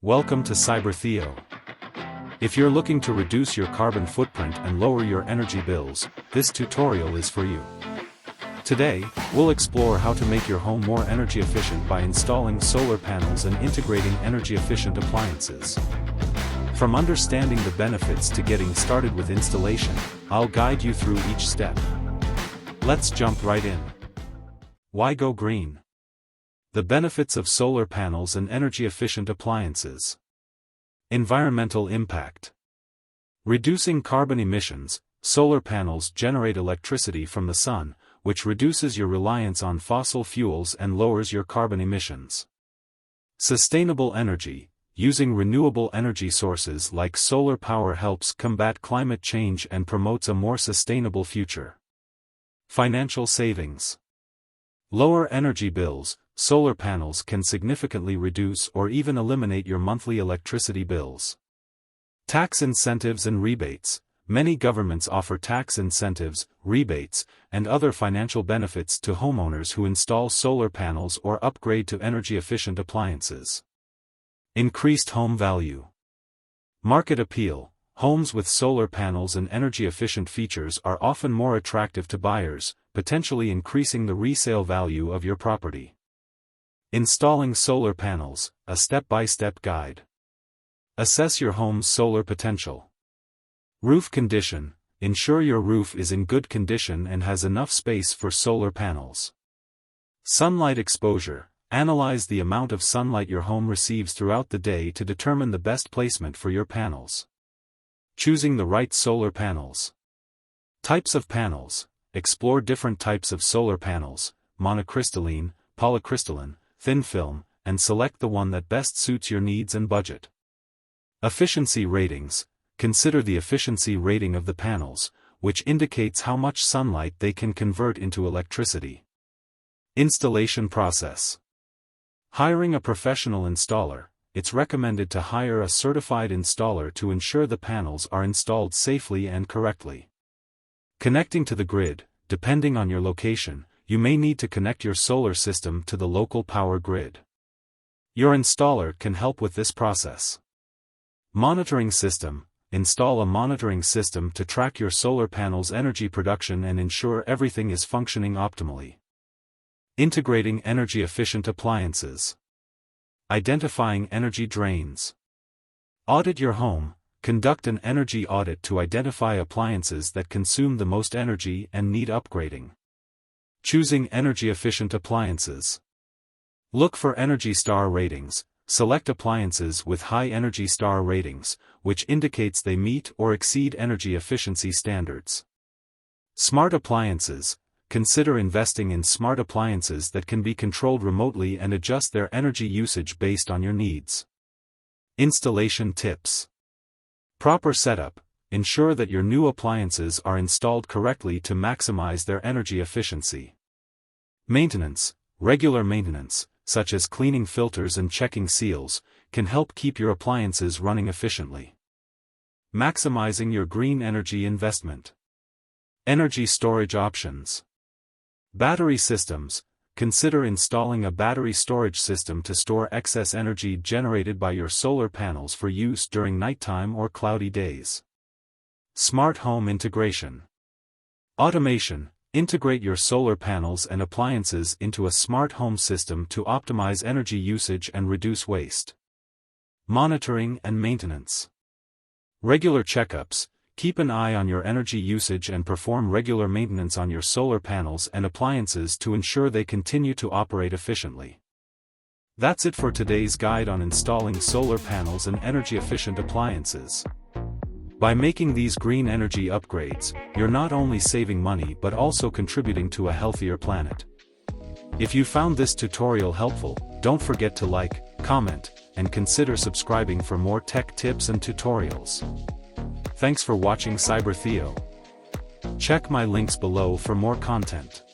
Welcome to CyberTheo. If you're looking to reduce your carbon footprint and lower your energy bills, this tutorial is for you. Today, we'll explore how to make your home more energy efficient by installing solar panels and integrating energy-efficient appliances. From understanding the benefits to getting started with installation, I'll guide you through each step. Let's jump right in. Why go green? The benefits of solar panels and energy-efficient appliances. Environmental impact. Reducing carbon emissions. Solar panels generate electricity from the sun, which reduces your reliance on fossil fuels and lowers your carbon emissions. Sustainable energy. Using renewable energy sources like solar power helps combat climate change and promotes a more sustainable future. Financial savings. Lower energy bills. Solar panels can significantly reduce or even eliminate your monthly electricity bills. Tax incentives and rebates. Many governments offer tax incentives, rebates, and other financial benefits to homeowners who install solar panels or upgrade to energy-efficient appliances. Increased home value. Market appeal. Homes with solar panels and energy-efficient features are often more attractive to buyers, potentially increasing the resale value of your property. Installing solar panels, a step-by-step guide. Assess your home's solar potential. Roof condition. Ensure your roof is in good condition and has enough space for solar panels. Sunlight exposure. Analyze the amount of sunlight your home receives throughout the day to determine the best placement for your panels. Choosing the right solar panels. Types of panels. Explore different types of solar panels, monocrystalline, polycrystalline, thin film, and select the one that best suits your needs and budget. Efficiency ratings. Consider the efficiency rating of the panels, which indicates how much sunlight they can convert into electricity. Installation process. Hiring a professional installer. It's recommended to hire a certified installer to ensure the panels are installed safely and correctly. Connecting to the grid. Depending on your location, you may need to connect your solar system to the local power grid. Your installer can help with this process. Monitoring system. Install a monitoring system to track your solar panel's energy production and ensure everything is functioning optimally. Integrating energy-efficient appliances. Identifying energy drains. Audit your home. Conduct an energy audit to identify appliances that consume the most energy and need upgrading. Choosing energy-efficient appliances. Look for Energy Star ratings. Select appliances with high Energy Star ratings, which indicates they meet or exceed energy efficiency standards. Smart appliances. Consider investing in smart appliances that can be controlled remotely and adjust their energy usage based on your needs. Installation tips. Proper setup. Ensure that your new appliances are installed correctly to maximize their energy efficiency. Maintenance. Regular maintenance, such as cleaning filters and checking seals, can help keep your appliances running efficiently. Maximizing your green energy investment. Energy storage options. Battery systems. Consider installing a battery storage system to store excess energy generated by your solar panels for use during nighttime or cloudy days. Smart home integration. Automation. Integrate your solar panels and appliances into a smart home system to optimize energy usage and reduce waste. Monitoring and maintenance. Regular checkups. Keep an eye on your energy usage and perform regular maintenance on your solar panels and appliances to ensure they continue to operate efficiently. That's it for today's guide on installing solar panels and energy-efficient appliances. By making these green energy upgrades, you're not only saving money but also contributing to a healthier planet. If you found this tutorial helpful, don't forget to like, comment, and consider subscribing for more tech tips and tutorials. Thanks for watching CyberTheo. Check my links below for more content.